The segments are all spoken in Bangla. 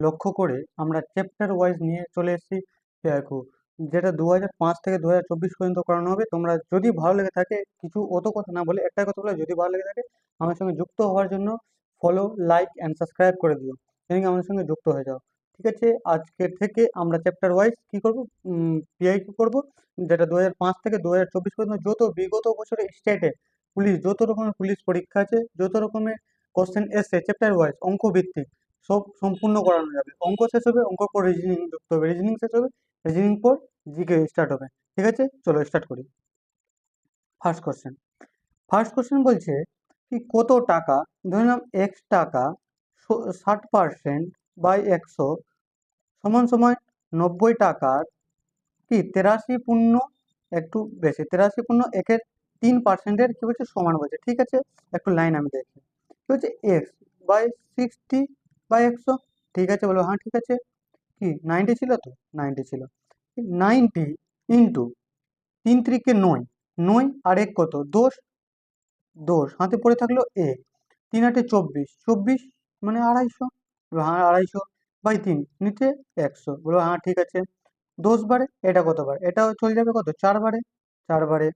লক্ষ্য করে আমরা চ্যাপ্টার ওয়াইজ নিয়ে চলে এসেছি দেখো, যেটা 2005 থেকে 2024 পর্যন্ত করানো হবে। তোমরা যদি ভালো লেগে থাকে, কিছু অত কথা না বলে একটাই কথা বলে, যদি ভালো লেগে থাকে আমার সঙ্গে যুক্ত হওয়ার জন্য ফলো, লাইক অ্যান্ড সাবস্ক্রাইব করে দিও, যেন আমাদের সঙ্গে যুক্ত হয়ে যাও। ঠিক আছে, আজকের থেকে আমরা চ্যাপ্টার ওয়াইজ কি করবো, পিআইকিউ করবো, যেটা 2005 থেকে 2024 পর্যন্ত যত বিগত বছরে স্টেটে পুলিশ, যত রকমের পুলিশ পরীক্ষা আছে, যত রকমের কোশ্চেন এসছে চ্যাপ্টার ওয়াইজ অঙ্ক ভিত্তিক, সব সম্পূর্ণ করানো যাবে। অঙ্ক শেষ হবে, অঙ্ক পর রিজনিং যুক্ত হবে, রিজনিং শেষ হবে, রিজনিং পর জিকে স্টার্ট হবে। ঠিক আছে, চলো স্টার্ট করি। ফার্স্ট কোশ্চেন, ফার্স্ট কোশ্চেন বলছে কি কত টাকা, ধরে নাম এক্স টাকা 60% বাই 100 সমান সমান 90 টাকার কি 83 একটু বেশি, 83 3%-এর কি বলছে সমান বলছে। ঠিক আছে, একটু লাইন আমি দেখি। কি বলছে এক্স বাই 60/100। ঠিক আছে, বলো হ্যাঁ ঠিক আছে। কি 90 ছিল, তো 90 ছিল। 90 ইন্টু 3 3 9, 9 আর 1 কত 10, 10 হাতে পড়ে থাকলো 1, 3 8 24, 24 মানে 250। বলো হ্যাঁ 250 বাই 3 নিচে 100। বলো হ্যাঁ ঠিক আছে। 10 বারে এটা কত বার, এটাও চলে যাবে কত 4 বারে, 4 বারে।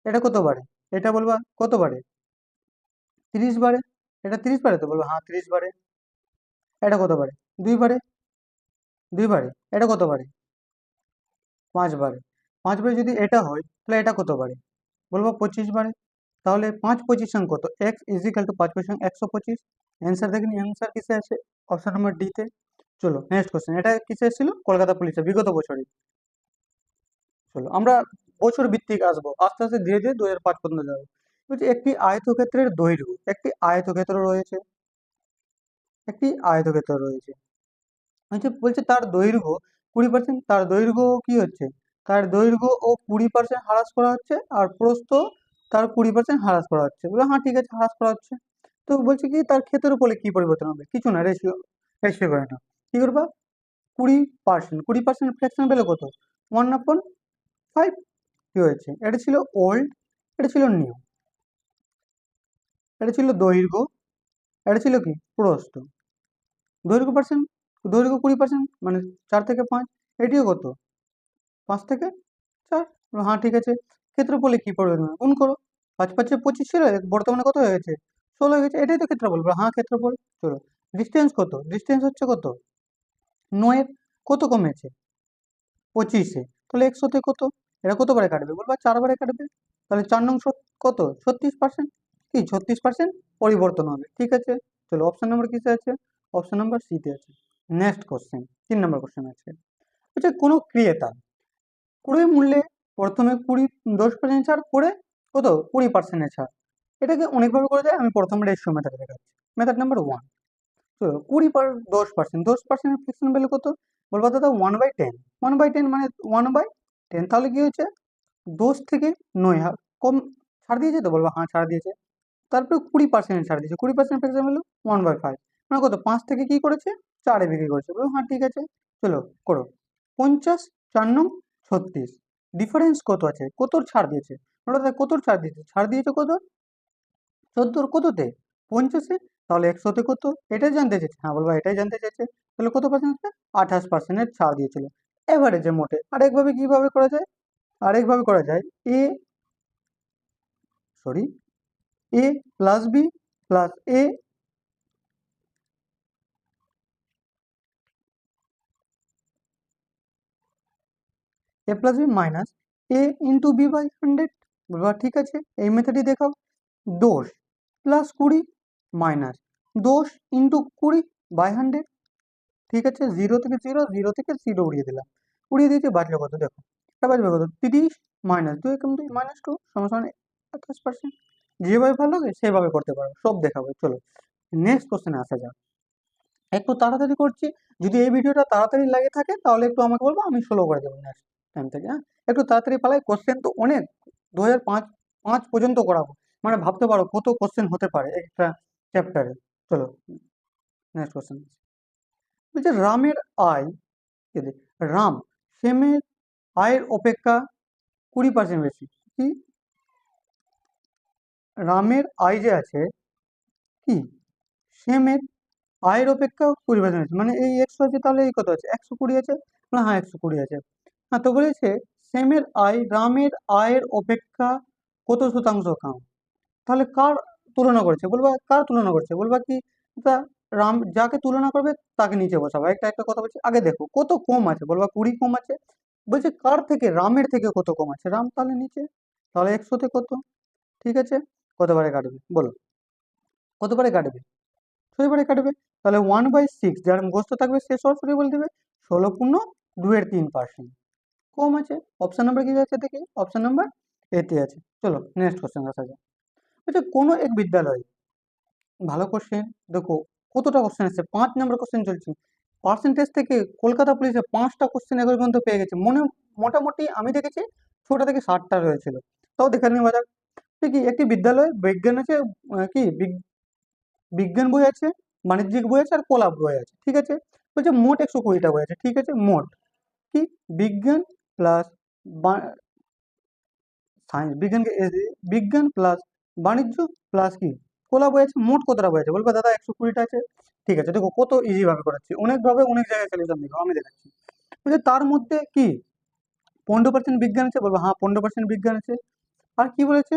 এটা কত বারে, এটা বলবা কত বারে, 30 বারে। এটা 30 বারে, তো বলবো হ্যাঁ 30 বারে। এটা কত বারে, 2 বারে, 2 বারে। এটা কত বারে, 5 বারে। 5 বারে যদি এটা হয় তাহলে এটা কত বারে, বলবো 25 বারে। তাহলে 5 পজিশন কত, x is equal to 5 position 125। Answer দেখেনি, অ্যান্সার কিসে আছে, অপশন নম্বর ডি তে। চলো নেক্সট কোশ্চেন, এটা কিসে এসেছিল, কলকাতা পুলিশে বিগত বছরে। চলো আমরা বছর ভিত্তিক আসবো, আস্তে আস্তে ধীরে ধীরে 2005 পর্যন্ত যাবো। বলছে একটি আয়তক্ষেত্রের দৈর্ঘ্য, একটি আয়তক্ষেত্র রয়েছে, একটি আয়তক্ষেত্র রয়েছে। বলছে তার দৈর্ঘ্য 20%, তার দৈর্ঘ্য কি হচ্ছে, তার দৈর্ঘ্য ও 20% হ্রাস করা হচ্ছে, আর প্রস্থ তার 20% হ্রাস করা হচ্ছে। বলে হ্যাঁ ঠিক আছে, হ্রাস করা হচ্ছে। তো বলছে কি তার ক্ষেত্রের ফলে কি পরিবর্তন হবে, কিছু না, রেশিও, রেশিও করে না। কি করবা, 20%, 20% ফ্র্যাকশন পেলে কত, 1/5। কি হয়েছে, এটা ছিল ওল্ড, এটা ছিল নিউ, এটা ছিল দৈর্ঘ্য, এটা ছিল কি প্রস্থ। দৈর্ঘ্য পার্সেন্ট, দৈর্ঘ্য 20% মানে 4 থেকে 5, এটিও কত 5 থেকে 4। হ্যাঁ ঠিক আছে। ক্ষেত্রফলে কি পরিবর্তন হবে? গুণ করো, 5 5 25 ছিল, বর্তমানে কত হয়ে গেছে, 16 হয়ে গেছে। এটাই তো ক্ষেত্রফল, হ্যাঁ ক্ষেত্রফল। চলো ডিস্টেন্স কত, ডিস্টেন্স হচ্ছে কত, 9 কত কমেছে 25-এ, তাহলে 100 তে কত, এটা কত বারে কাটবে, বলবা 4 বারে কাটবে। তাহলে 4 নং কত 36%, কি 36% পরিবর্তন হবে। ঠিক আছে, চলো অপশন নাম্বার কিসে আছে, অপশন নাম্বার সি তে আছে। নেক্সট কোশ্চেন, 3 নম্বর কোশ্চেন আছে। আচ্ছা কোনো ক্রিয়েতা ক্রয় মূল্যে প্রথমে 10% ছাড়, পরে কত 20% ছাড়। এটাকে অনেকভাবে করা যায়, আমি প্রথম রেশিও মেথড দেখাচ্ছি। মেথড নাম্বার 1, তো 10%, 10% ফ্রিকশন ভ্যালু কত, বলবো দাদা 1/10, 1/10 মানে 1/10। তাহলে কি হয়েছে, 10 থেকে 9 কম ছাড় দিয়েছে, তো বলবো হ্যাঁ ছাড় দিয়েছে। তারপরে 20% ছাড় দিয়েছে, 20% ফ্রিকশন ভ্যালু 1/5 মানে কত, 5 থেকে কি করেছে 4-এ বিক্রি করেছে। বলবো হ্যাঁ ঠিক আছে। চলো করো, 50 4 নং 36, ডিফারেন্স কত আছে, কতর ছাড় দিয়েছে, দাদা কতর ছাড় দিয়েছে, ছাড় দিয়েছে কত 14 কততে 50-এ, তাহলে 100-তে কত, এটাই জানতে চাইছে, হ্যাঁ বলবো এটাই জানতে চাইছে। তাহলে কত পার্সেন্ট, 28%-এর ছাড় দিয়েছিল এভারেজে মোটে। আরেকভাবে কিভাবে করা যায়, আরেকভাবে করা যায় A, sorry, A plus B plus A plus B minus A into B by 100। বলবা ঠিক আছে, এই মেথডই দেখাও। 10 প্লাস 20 মাইনাস 10 ইন্টু 20/100। ঠিক আছে, 0 থেকে 0, 0 থেকে 0 উড়িয়ে দিলাম, উড়িয়ে দিয়েছে, বাঁচলো কত দেখো, এটা বাঁচবে কত 30 মাইনাস 2 একম 2 মাইনাস 2 সমান 28%। যেভাবে ভালো লাগে সেভাবে করতে পারো, সব দেখাবো। চলো নেক্সট কোশ্চেনে আসা যাক, একটু তাড়াতাড়ি করছি। যদি এই ভিডিওটা তাড়াতাড়ি লাগে থাকে তাহলে একটু আমাকে বলবো, আমি স্লো করে দেবো নেক্সট টাইম থেকে। হ্যাঁ একটু তাড়াতাড়ি পালাই, কোশ্চেন তো অনেক, 2005 পর্যন্ত করাবো, মানে ভাবতে পারো কত কোশ্চেন হতে পারে একটা চ্যাপ্টারে। চলো নেক্সট কোশ্চেন, বলছে রামের আয়, রাম সেমের আয়ের অপেক্ষা 20% বেশি। কি, রামের আয় যে আছে কি সেমের আয়ের অপেক্ষা 20% আছে, মানে এই 100 আছে, তাহলে এই কত আছে, 120 আছে, না হ্যাঁ 120 আছে। হ্যাঁ, তো বলেছে সেমের আয় রামের আয়ের অপেক্ষা কত শতাংশ কম। তাহলে কার তুলনা করছে, বলবা কার তুলনা করছে, বলবা কি তা রাম যাকে তুলনা করবে তাকে নিচে বসাবো। একটা একটা কথা বলছি, আগে দেখো কত কম আছে, বলবা 20 কম আছে। বলছে কার থেকে, রামের থেকে কত কম আছে, রাম তাহলে নিচে, তাহলে 100-তে কত, ঠিক আছে, কতবারে কাটবে বলো, কতবারে কাটবে, 6বারে কাটবে। তাহলে 1/6 যার মুখস্থ থাকবে সে সরাসরি বলে দেবে 16.2-3%। কম আছে। অপশন নাম্বার কি আছে দেখি, অপশন নাম্বার এতে আছে। চলো নেক্সট কোশ্চেন আসা যাক। বলছে কোনো এক বিদ্যালয়ে, ভালো কোশ্চেন, দেখো কতটা কোশ্চেন আছে, 5 নম্বর কোশ্চেন চলছে। পার্সেন্টেজ থেকে কলকাতা পুলিশে 5টা কোশ্চেন এখন পর্যন্ত পেয়ে গেছে, মনে মোটামুটি আমি দেখেছি 6টা থেকে 7টা রয়েছিল। তাও দেখে নেওয়া যাক। ঠিকই, একটি বিদ্যালয়ে বিজ্ঞান আছে, কি বিজ্ঞান বই আছে, বাণিজ্যিক বই আছে আর কলা বই আছে, ঠিক আছে। বলছে মোট 120টা বই আছে, ঠিক আছে, মোট কি বিজ্ঞান প্লাস সায়েন্স, বিজ্ঞান প্লাস বাণিজ্য প্লাস কি কলা বই আছে, মোট কতটা বই আছে, বলবে দাদা 120টা আছে। ঠিক আছে, দেখো কত ইজি ভাবে করাচ্ছি, অনেক ভাবে অনেক জায়গায় সলিউশন দেখো আমি দেখাচ্ছি। বলছে তার মধ্যে কি 15% বিজ্ঞান আছে, বলবো হ্যাঁ 15% বিজ্ঞান আছে। আর কি বলেছে,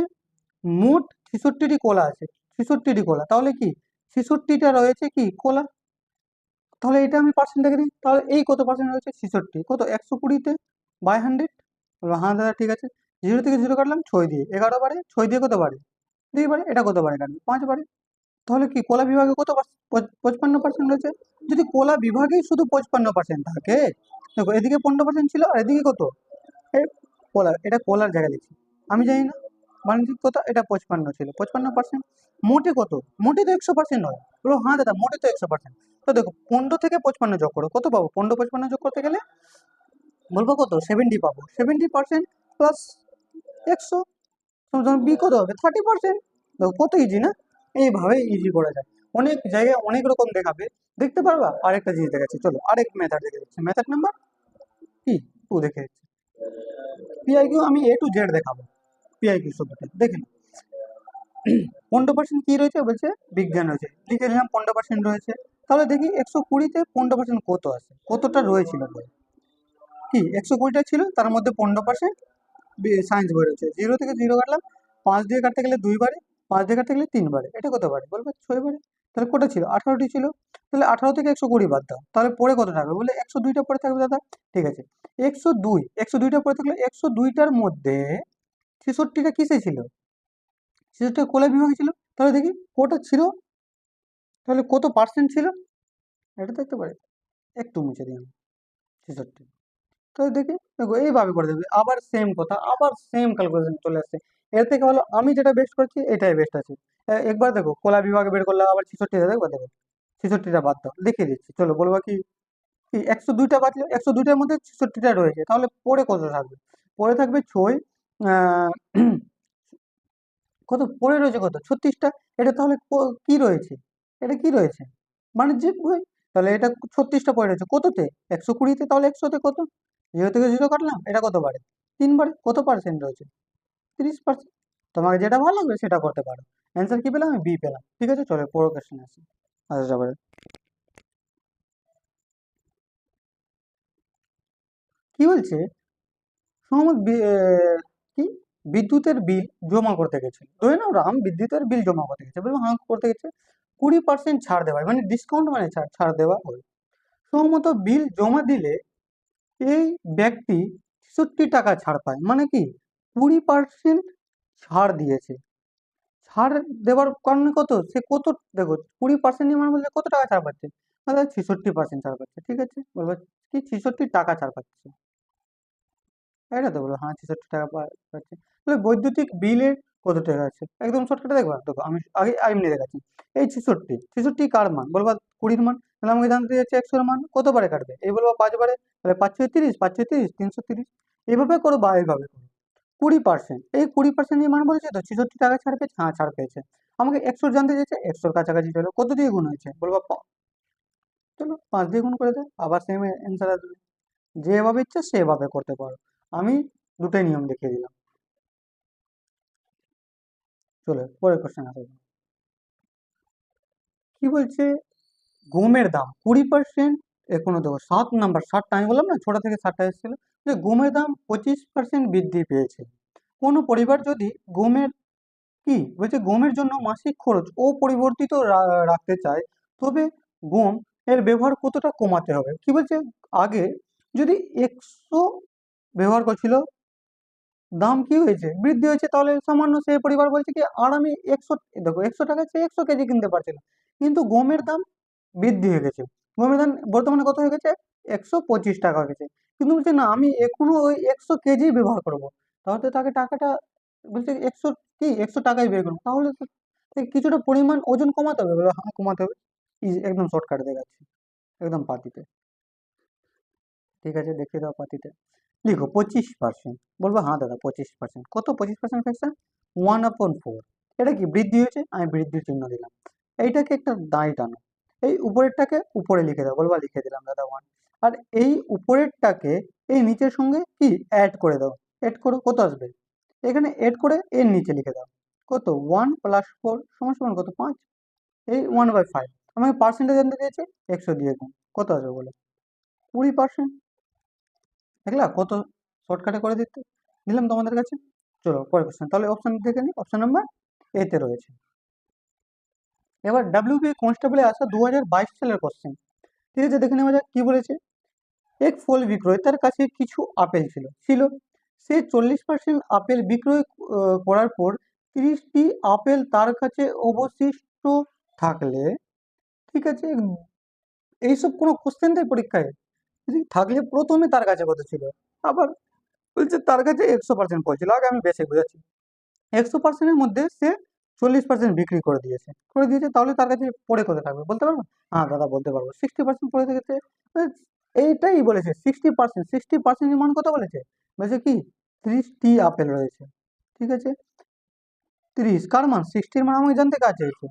মোট 66টি কলা আছে, 66টি কলা, তাহলে কি 66টা রয়েছে কি কলা, তাহলে এটা আমি পার্সেন্ট দেখে দিই, তাহলে এই কত পার্সেন্ট রয়েছে 66, কত 120-তে বাই 100। বলবো হ্যাঁ দাদা ঠিক আছে। 0 থেকে 0 কাটলাম 6 দিয়ে, 11 বারে, 6 দিয়ে কত বারে, 2 বারে, এটা কত বারে কাটবে, 5 বারে। তাহলে কি কলা বিভাগে কত 55% রয়েছে। যদি কলা বিভাগেই শুধু 55% থাকে, দেখো এদিকে 15% ছিল আর এদিকে কত, এই কলা, এটা কলার জায়গায় লিখছি, আমি জানি না বাণিজ্যিক কথা, এটা 55 ছিল, 55%। মোটে কত, মোটে তো 100% হয়, বলো হ্যাঁ দাদা মোটে তো 100%। তো দেখো 15 থেকে 55 যোগ করো, কত পাবো, 15 55 যোগ করতে গেলে বলবো কত, 70 পাবো, 70% প্লাস 100, তখন বি কত হবে, 30%। দেখো কত ইজি না, এইভাবে ইজি করা যায়। অনেক জায়গায় অনেক রকম দেখাবে, দেখতে পারবা। আরেকটা জিনিস দেখাচ্ছি, চলো আরেক মেথড দেখে দিচ্ছি, মেথড নাম্বার কি 2 দেখে দিচ্ছি। পিআইকিউ আমি A to Z দেখাবো, পিআইকিউ শব্দটা দেখে নাও। 15% কি রয়েছে, বলছে বিজ্ঞান রয়েছে, লিখে দিলাম 15% রয়েছে। তাহলে দেখি 120-তে 15% কত আছে, কতটা রয়েছিল বই, কি 120টা ছিল, তার মধ্যে 15% সায়েন্স বই রয়েছে। 0 থেকে 0 কাটলাম, 5 দিয়ে কাটতে গেলে 2 বারে, 5 দিয়ে কাটতে গেলে 3 বারে, এটা কত বারে, বলবে 6 বারে। তাহলে কটা ছিল, 18টি ছিল। তাহলে 18 থেকে 120 বাদ দাও, তাহলে পরে কত থাকবে, বলে 102টা পরে থাকবে দাদা। ঠিক আছে, 102টা পরে থাকলে 102টার মধ্যে 66টা কিসে ছিল, 66টা কোলা বিভাগে ছিল। তাহলে দেখি কটা ছিল, তাহলে কত পার্সেন্ট ছিল, এটা দেখতে পারি, একটু মুছে দিই আমি, 66। তো দেখি, দেখো এইভাবে করে দেবে, আবার সেম কথা, আবার সেম ক্যালকুলেশন চলে আসছে। এর থেকে ভালো আমি যেটা বেস্ট করছি এটাই বেস্ট আছে। একবার দেখো কলা বিভাগে বের করলে আবার 66টা, দেখো দেখো 66টা বাদ দাও, দেখিয়ে দিচ্ছি, চলো বলবো কি কি 102টা বাঁচলো, 102টার মধ্যে 66টা রয়েছে, তাহলে পরে কত থাকবে, পরে থাকবে 6, কত পরে রয়েছে, কত 36টা। এটা তাহলে কি রয়েছে, এটা কি রয়েছে, বাণিজ্যিক বই। তাহলে এটা 36টা পরে রয়েছে কততে, 120-তে, তাহলে 100-তে কত, 0 থেকে 0 কাটলাম, এটা কত বারে, 3 বারে, কত পার্সেন্ট রয়েছে, 30%। তোমাকে যেটা ভালো লাগবে সেটা করতে পারো। অ্যান্সার কি পেলাম, আমি বি পেলাম। ঠিক আছে, চলো পরের কোশ্চেন আসি। আচ্ছা যাবারে কি বলছে, সহমত কি বিদ্যুতের বিল জমা করতে গেছে, ধরে নাও রাম বিদ্যুতের বিল জমা করতে গেছে, বলবো হ্যাঁ করতে গেছে, 20% ছাড় দেওয়া হয়, মানে ডিসকাউন্ট, মানে ছাড় ছাড় দেওয়া হয়। সম্ভবত বিল জমা দিলে এই ব্যক্তি 66 টাকা ছাড় পায়, মানে কি 20% ছাড় দিয়েছে। ছাড় দেওয়ার কারণে কত, সে কত, দেখো 20% মানে বলতে কত টাকা ছাড় পাচ্ছে, মানে 66% ছাড় পাচ্ছে, ঠিক আছে, বলবো কি 66 টাকা ছাড় পাচ্ছে, এটা তো বলো হ্যাঁ 66 টাকা পাচ্ছে। তাহলে বৈদ্যুতিক বিলের কত টাকা আছে, একদম শর্টকাটে দেখবা, দেখো আমি আগে এমনি দেখাচ্ছি। এই 66, 66 কার মান, বলবা 20-র মান, তাহলে আমাকে জানতে চাইছে 100-র মান কতবারে কাটবে, এই বলবা 5 বারে, তাহলে 5 × 30, 5 × 30 330, এইভাবে করো বা এইভাবে করো। 20%, এই 20% মান বলেছে তো 66 টাকা ছাড় পেয়েছে, হ্যাঁ ছাড় পেয়েছে। আমাকে 100 জানতে চাইছে, 100-র কাছাকাছি চলো, কত দিয়ে গুণ হয়েছে, বলবা চলো 5 দিয়ে গুণ করে দাও, আবার সেম অ্যান্সার আসবে। যেভাবে ইচ্ছে সেভাবে করতে পারো, আমি দুটোই নিয়ম দেখিয়ে দিলাম। চলো পরের কোশ্চেন আসা যাক। কি বলছে, গমের দাম 20%, এখনো দেখো 7 নাম্বার, 7টা আমি বললাম না ছোট থেকে 7টা এসেছিল, যে গমের দাম 25% বৃদ্ধি পেয়েছে। কোনো পরিবার যদি গমের কি বলছে গমের জন্য মাসিক খরচ অপরিবর্তিত রাখতে চায়, তবে গম এর ব্যবহার কতটা কমাতে হবে। কি বলছে, আগে যদি 100 ব্যবহার করছিল, দাম কি হয়েছে, বৃদ্ধি হয়েছে, তাহলে সামান্য সেই পরিবার বলছে কি আর আমি 100, দেখো 100 টাকা চেয়ে 100 কেজি কিনতে পারছি না, কিন্তু গমের দাম বৃদ্ধি হয়ে গেছে। গমের দাম বর্তমানে কত হয়ে গেছে, 125 টাকা হয়ে গেছে। কিন্তু বলছে না আমি এখনো ওই 100 কেজি ব্যবহার করব, তাহলে তাকে টাকাটা বলছে 100 কি 100 টাকাই বের করবো, তাহলে তো কিছুটা পরিমাণ ওজন কমাতে হবে। বলে হ্যাঁ কমাতে হবে, একদম শর্টকাটে দেখাচ্ছি, একদম পাতিতে। ঠিক আছে, দেখিয়ে দাও পাতিতে, লিখো 25%। বলবো হ্যাঁ দাদা 25%, কত 25% ফ্যাকশন, 1/4। এটা কি বৃদ্ধি হয়েছে, আমি বৃদ্ধির চিহ্ন দিলাম। এইটাকে একটা দাঁড়ি টানো, এই উপরেরটাকে উপরে লিখে দাও, বলবা লিখে দিলাম দাদা 1। আর এই উপরেরটাকে এই নিচের সঙ্গে কি অ্যাড করে দাও, অ্যাড করো, কত আসবে, এখানে অ্যাড করে এর নিচে লিখে দাও কত, 1 + 4 সমান সমান কত, 5। এই 1/5 আমাকে পার্সেন্টেজ জানতে দিয়েছে, 100 দিয়ে গুণ, কত আসবে বলো, 20%। দেখলা কত শর্টকাটে করে দিতে দিলাম তোমাদের কাছে। চলো পরের কোশ্চেন, তাহলে অপশন দেখে নিই, অপশন নাম্বার এতে রয়েছে। এবার ডাব্লিউবি কনস্টেবলে আসা 2022 সালের কোশ্চেন। ঠিক আছে, দেখে নেওয়া যাক কি বলেছে। এক ফল বিক্রেতার কাছে কিছু আপেল ছিল। সে 40% আপেল বিক্রয় করার পর 30টি আপেল তার কাছে অবশিষ্ট থাকলে, ঠিক আছে, এইসব কোনো কোশ্চেন দেয় পরীক্ষায়, থাকলে প্রথমে তার কাছে কত ছিল, আবার বলছে তার কাছে 100% পড়ছিল। আগে আমি বেশি বুঝাচ্ছি, 100%-এর মধ্যে সে 40% বিক্রি করে দিয়েছে, তাহলে তার কাছে পড়ে কত থাকবে বলতে পারবো, হ্যাঁ দাদা বলতে পারবো, 60% পড়ে গেছে। এইটাই বলেছে 60%, 60%-এর মান কত বলেছে, বলছে কি 30টি আপেল রয়েছে। ঠিক আছে, 30 কার মান, 60-এর মান আমাকে জানতে কাছে চাইছে,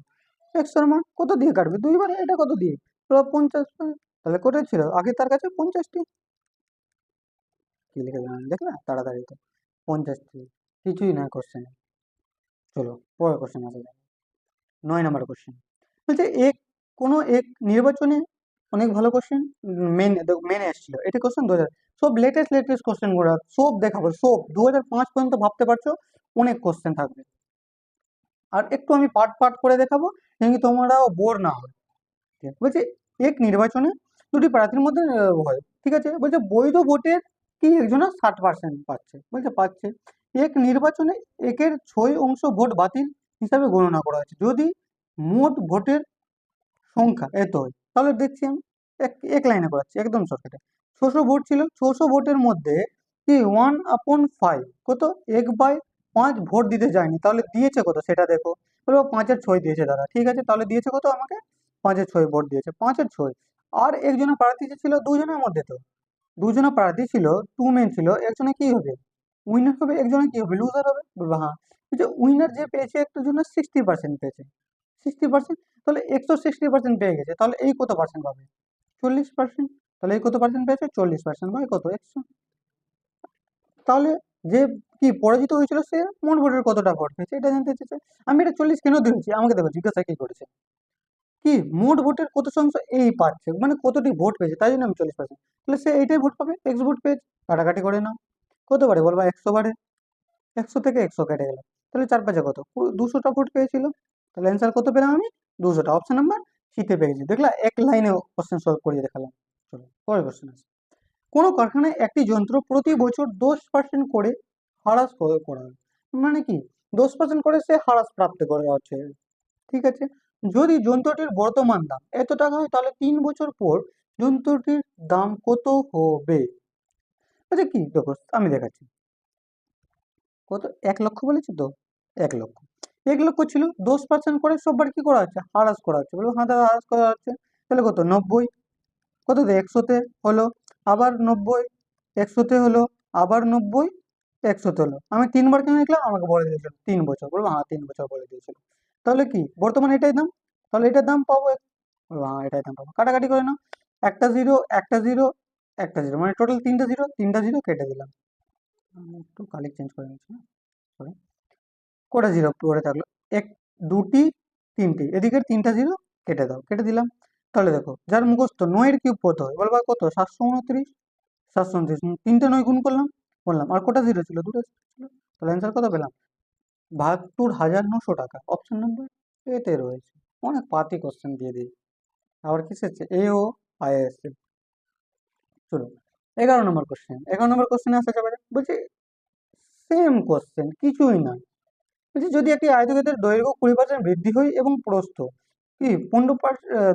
100-এর মান কত দিয়ে কাটবে, দুইবার, এটা কত দিয়ে, 50, তাহলে কত ছিল আগে তার কাছে 50টি, কি লিখে দিলাম দেখলা তাড়াতাড়ি তো, 50টি, কিছুই না কোশ্চেন। চলো পরের কোশ্চেন আসা যাক, 9 নম্বর কোশ্চেন। বলছে কোনো এক নির্বাচনে, অনেক ভালো কোশ্চেন, মেনে এসেছিল, এটা কোশ্চেন 2000, সব লেটেস্ট কোশ্চেন গুলো সব দেখাবো, সব 2005 পর্যন্ত ভাবতে পারছো, অনেক কোশ্চেন থাকবে। আর একটু আমি পার্ট করে দেখাবো, যেন তোমরাও বোর না হয়। ঠিক আছে? বলছে এক নির্বাচনে দুটি প্রার্থীর মধ্যে হয়, ঠিক আছে, বলছে বৈধ ভোটের কি একজনা 60% পাচ্ছে। এক নির্বাচনে একের 6 অংশ ভোট বাতিল হিসাবে গণনা করা হয়েছে, যদি মোট ভোটের সংখ্যা এত হয়, তাহলে দেখছি আমি এক লাইনে করাচ্ছি একদম শর্টকাটে। 600 ভোট ছিল, 600 ভোটের মধ্যে কি 1/5 কত, 1/5 ভোট দিতে যায়নি, তাহলে দিয়েছে কত সেটা দেখো। বলবো 5/6 দিয়েছে দাদা, ঠিক আছে, তাহলে দিয়েছে কত আমাকে, 5/6 ভোট দিয়েছে, 5/6। আর একজনের প্রার্থী যে ছিল দুজনের মধ্যে, তো দুজনা প্রার্থী ছিল, টু মেন ছিল, একজনে কি হবে, উইনার হবে, একজনে কি হবে, লুজার হবে। বলবো হ্যাঁ, যে উইনার যে পেয়েছে একটা জন্য 60% পেয়েছে, 60%, তাহলে 160% পেয়ে গেছে, তাহলে এই কত পার্সেন্ট পাবে, 40%। তাহলে এই কত পার্সেন্ট পেয়েছে, 40% বাই কত, 100। তাহলে যে কি পরাজিত হয়েছিল সে মোট ভোটের কতটা ভোট পেয়েছে এটা জানতে চেয়েছে। আমি এটা 40 কেন দিয়েছি, আমাকে দেখো জিজ্ঞাসা কি করেছে, কি মোট ভোটের কত শতাংশ এই পাচ্ছে, মানে কতটি ভোট পেয়েছে, তাই জন্য আমি 40%, তাহলে সে এইটাই ভোট পাবে, এক্স ভোট পেয়েছে, কাটাকাটি করে নাও, কত বারে বলবা, 100 বারে, 100 থেকে 100 কেটে গেল, তাহলে 4/5 কত, 200টা ভোট পেয়েছিল, তাহলে অ্যান্সার কত পেলাম আমি, 200টা, অপশন নাম্বার সিতে পেয়ে গেছি। দেখলা এক লাইনে কোশ্চেন সলভ করিয়ে দেখালাম। চলো পরের কোশ্চেন আছে। কোনো কারখানায় একটি যন্ত্র প্রতি বছর 10% করে হ্রাস করা হয়, মানে কি 10% করে সে হ্রাস প্রাপ্ত করা হচ্ছে। ঠিক আছে, যদি যন্ত্রটির বর্তমান দাম এত টাকা হয়, তাহলে 3 বছর পর যন্ত্রটির দাম কত হবে। আচ্ছা কি দেখো আমি দেখাচ্ছি, কত, 1 লক্ষ বলেছি তো, 1 লক্ষ, 1 লক্ষ ছিল, 10% করে সববার কি করা হচ্ছে, হ্রাস করা হচ্ছে, বলবো হ্যাঁ দাদা হ্রাস করা হচ্ছে, তাহলে কত 90, কততে 100-তে হলো, আবার 90, 100-তে হলো, আবার 90, 100-তে হলো। আমি 3বার কেন লিখলাম, আমাকে বলে দিয়েছিল 3 বছর, বলবো হ্যাঁ 3 বছর বলে দিয়েছিল। তাহলে কি বর্তমানে এটাই দাম, তাহলে এটার দাম পাবো, বলবো হ্যাঁ এটাই দাম পাবো, কাটাকাটি করে নাও, একটা জিরো, একটা জিরো, একটা জিরো, মানে টোটাল 3টা জিরো, 3টা জিরো কেটে দিলাম। আমি একটু কালি চেঞ্জ করে নিচ্ছি, সরি, কটা জিরো পড়ে থাকলো, এক, দুটি, তিনটি, এদিকের 3টা জিরো কেটে দাও, কেটে দিলাম। তাহলে দেখো, যার মুখস্থ 9 এর কিউব কত হয় বলবা, কত? 729। 729 তিনটে 9 গুণ করলাম, করলাম, আর কটা জিরো ছিল? দুটো ছিল। তাহলে অ্যান্সার কত পেলাম? 72,900 টাকা। অপশন নাম্বার এতে রয়েছে। অনেক পাতি কোশ্চেন দিয়ে দিই। আবার কি এসেছে? এ ও আই এসছে। চলো, 11 নম্বর কোশ্চেন। 11 নম্বর কোশ্চেনে আসা যাবে, বলছে সেম কোশ্চেন, কিছুই না। বলছে যদি একটি আয়তক্ষেত্রের দৈর্ঘ্য 20% বৃদ্ধি হয় এবং প্রস্থ কি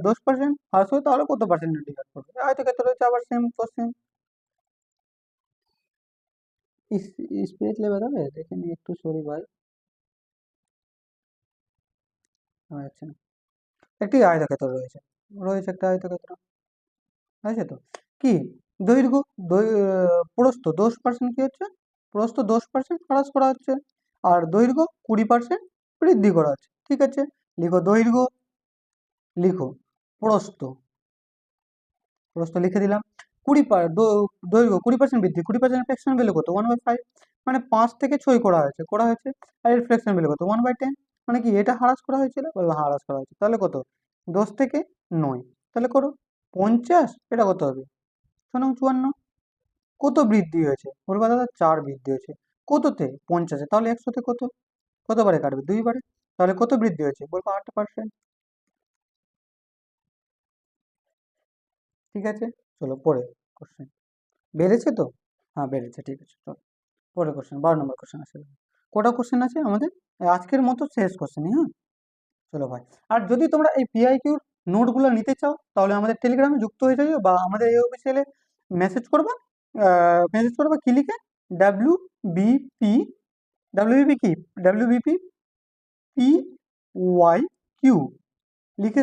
10% হ্রাস হয়, তাহলে কত পার্সেন্ট ইন্ডিকেট করবে? আয়তক্ষেত্র রয়েছে, আবার সেম কোশ্চেন। স্পেস লেভেল হবে, দেখে নি একটু, সরি ভাই। আচ্ছা, একটি আয়তক্ষেত্র রয়েছে, রয়েছে একটা আয়তক্ষেত্র, আছে তো। কি দৈর্ঘ্য, প্রস্থ 10% কি হচ্ছে? প্রস্থ 10% হ্রাস করা হচ্ছে, আর দৈর্ঘ্য 20% বৃদ্ধি করা হচ্ছে। ঠিক আছে, লিখো দৈর্ঘ্য, লিখো প্রস্থ, প্রস্থ লিখে দিলাম। দৈর্ঘ্য 20% বৃদ্ধি, 20% ফ্র্যাকশন ভ্যালু কত? 1/5, মানে 5 থেকে 6 করা হয়েছে। আর এর ফ্র্যাকশন ভ্যালু কত? 1/10, মানে কি এটা হ্রাস করা হয়েছিল? বলবো হ্যাঁ, হ্রাস করা হয়েছে। তাহলে কত? 10 থেকে 9, তাহলে করো 50, এটা কত হবে? 6×9 = 54। কত বৃদ্ধি হয়েছে? বলবা দাদা 4 বৃদ্ধি হয়েছে। কততে? 50-এ। তাহলে 100-তে কত? কতবারে কাটবে? 2 বারে। তাহলে কত বৃদ্ধি হয়েছে? বলবো 8%। ঠিক আছে, চলো পরে কোশ্চেন। বেড়েছে তো? হ্যাঁ বেড়েছে, ঠিক আছে, চলো পরে কোশ্চেন। 12 নম্বর কোশ্চেন আছে। কটা কোশ্চেন আছে আমাদের? আজকের মতো শেষ কোশ্চেনই, হ্যাঁ। চলো ভাই, আর যদি তোমরা এই পিআইকিউর নোটগুলো নিতে চাও, তাহলে আমাদের টেলিগ্রামে যুক্ত হয়ে যাবে, বা আমাদের এই অফিসিয়ালে মেসেজ করবা। কি লিখে? ডাব্লিউ ডাব্লিউবিপি কি? ডাব্লিউবিপি PYQ লিখে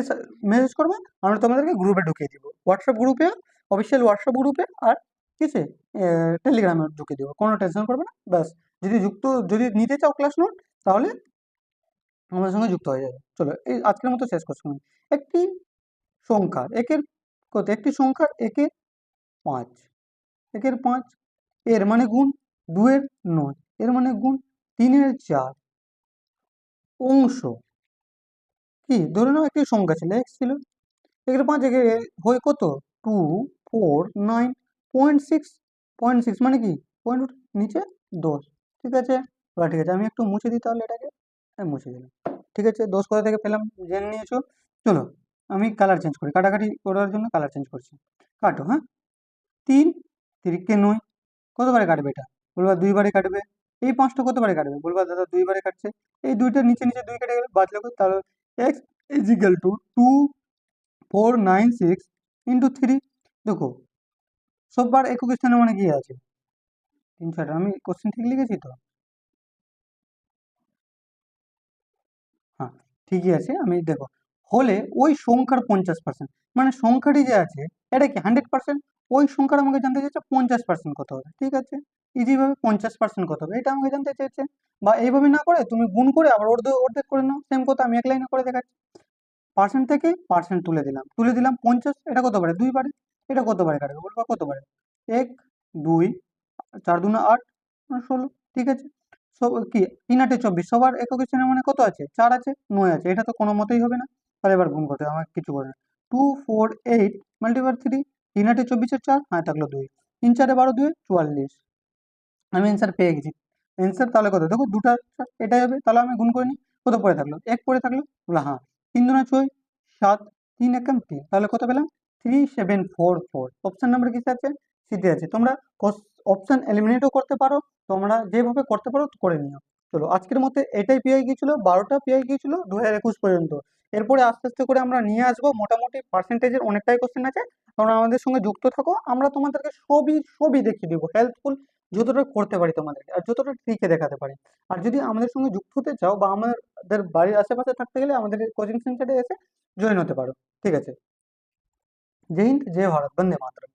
মেসেজ করবে, আমরা তোমাদেরকে গ্রুপে ঢুকিয়ে দিব। হোয়াটসঅ্যাপ গ্রুপে, অফিসিয়াল হোয়াটসঅ্যাপ গ্রুপে, আর কিসে? টেলিগ্রামে ঢুকিয়ে দেবো, কোনো টেনশন করবে না। ব্যাস, যদি নিতে চাও ক্লাস নোট, তাহলে আমাদের সঙ্গে যুক্ত হয়ে যাবে। চলো, এই আজকের মতো শেষ করছি। একটি সংখ্যার একের কত? একটি সংখ্যার একের 5, একের 5, এর মানে গুণ 2-এর 9, এর মানে গুণ 3-এর 4 অংশ। কি ধরে নাও একটি সংখ্যা ছিল, x ছিল, একের 5 একের হয় কত? 2, 4, 9, 0.6, 0.6 মানে কি? পয়েন্ট নিচে 10। ঠিক আছে, ঠিক আছে, আমি একটু মুছে দিই তাহলে এটাকে। আমি মুছে দিলাম। ঠিক আছে, 10 কোথা থেকে পেলাম জেনে নিয়েছো। চলো, আমি কালার চেঞ্জ করি, কাটাকাটি করার জন্য কালার চেঞ্জ করছি। কাটো, হ্যাঁ। 3, 3 কে 9, কতবারে কাটবে এটা? বলবা 2 বারে কাটবে। এই 5টা কতবারে কাটবে? বলবা দাদা 2 বারে কাটছে। এই দুইটার নিচে নিচে 2 কেটে গেলে বাঁচলো কত? তাহলে x ইজিক্যাল টু 2496 × 3। দেখো, সববার একক স্থানে মানে কি আছে? 3 6। আমি কোশ্চেন ঠিক লিখেছি তো? হ্যাঁ, ঠিকই আছে। আমি দেখো, হলে ওই সংখ্যার 50%, মানে সংখ্যাটি যে আছে এটা কি 100%? ওই সংখ্যার আমাকে জানতে চাইছে 50% কত হবে। ঠিক আছে, ইজিভাবে 50% কত হবে এটা আমাকে জানতে চাইছে। বা এইভাবে না করে তুমি গুণ করে আবার অর্ধেক অর্ধেক করে নাও, সেম কথা আমি এক লাইনে করে দেখাচ্ছি। পার্সেন্ট থেকে পার্সেন্ট তুলে দিলাম 50, এটা কতবারে? 2 বারে। এটা কতবারে কাটবে? বলবা কতবারে? 1, 2, 4 × 2 = 8, 16। ঠিক আছে, সব কি 3 × 8 = 24, সবার একক স্থানে মানে কত আছে? 4 আছে, 9 আছে, এটা তো কোনো মতেই হবে না। তাহলে এবার গুণ করতে হবে, আমার কিছু করে না। 248 মাল্টিপ্লাই 3, 3 × 8 = 24, 4, হ্যাঁ থাকলো 2, 3 4 12, 2 44। আমি অ্যান্সার পেয়ে গেছি। অ্যান্সার তাহলে কত? দেখো দুটা এটাই হবে, তাহলে আমি গুণ করে নিই। কত পরে থাকলো? 1 পরে থাকলো। বলে হ্যাঁ, 3 × 2 = 6, 7, 3 × 1 = 3, তাহলে কত পেলাম? 3744। অপশন নাম্বার কিসে আছে? সিতে আছে। তোমরা অপশন এলিমিনেটও করতে পারো, তোমরা যেভাবে করতে পারো করে নিও। চলো, আজকের মধ্যে এটাই পিআই গিয়েছিল, 12টা পিআই গিয়েছিল 2021 পর্যন্ত। এরপরে আস্তে আস্তে করে আমরা নিয়ে আসবো, মোটামুটি পার্সেন্টেজের অনেকটাই কোশ্চেন আছে। তোমরা আমাদের সঙ্গে যুক্ত থাকো, আমরা তোমাদেরকে সবই সবই দেখিয়ে দিব, হেল্পফুল যতটা করতে পারি তোমাদেরকে, আর যতটা ট্রিকে দেখাতে পারি। আর যদি আমাদের সঙ্গে যুক্ত হতে চাও, বা আমাদের বাড়ির আশেপাশে থাকতে গেলে আমাদের কোচিং সেন্টারে এসে জয়েন হতে পারো। ঠিক আছে, জয় হিন্দ, জয় ভারত, বন্দে মাতরম।